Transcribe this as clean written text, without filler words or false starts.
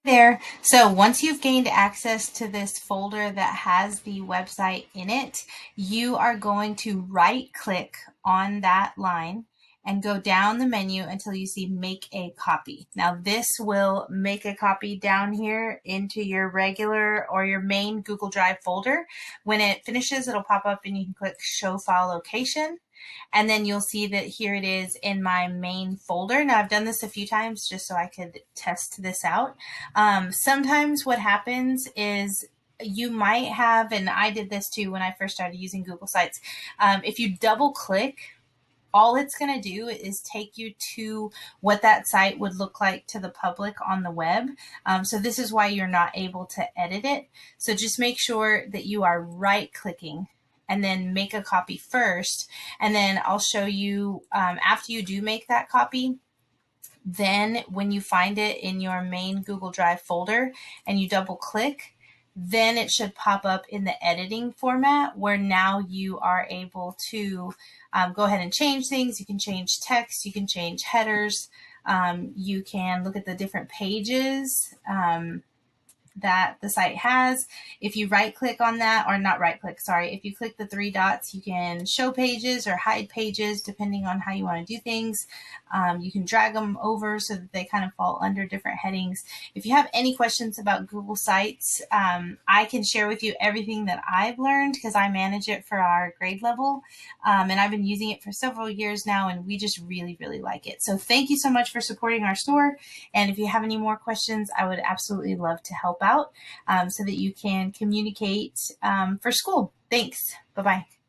There. So once you've gained access to this folder that has the website in it, you are going to right click on that line and go down the menu until you see make a copy. Now this will make a copy down here into your regular or your main Google Drive folder. When it finishes, it'll pop up and you can click show file location. And then you'll see that here it is in my main folder. Now I've done this a few times just so I could test this out. Sometimes what happens is you might have, and I did this too when I first started using Google Sites, if you double click, all it's going to do is take you to what that site would look like to the public on the web. So this is why you're not able to edit it. So just make sure that you are right clicking and then make a copy first. And then I'll show you after you do make that copy, then when you find it in your main Google Drive folder and you double click, then it should pop up in the editing format where now you are able to go ahead and change things. You can change text, you can change headers, you can look at the different pages that the site has. If you right click on that, or not right click, sorry, if you click the three dots, you can show pages or hide pages depending on how you want to do things. You can drag them over so that they kind of fall under different headings. If you have any questions about Google Sites, I can share with you everything that I've learned because I manage it for our grade level. And I've been using it for several years now, and we just really, really like it. So thank you so much for supporting our store. And if you have any more questions, I would absolutely love to help out so that you can communicate for school. Thanks. Bye-bye.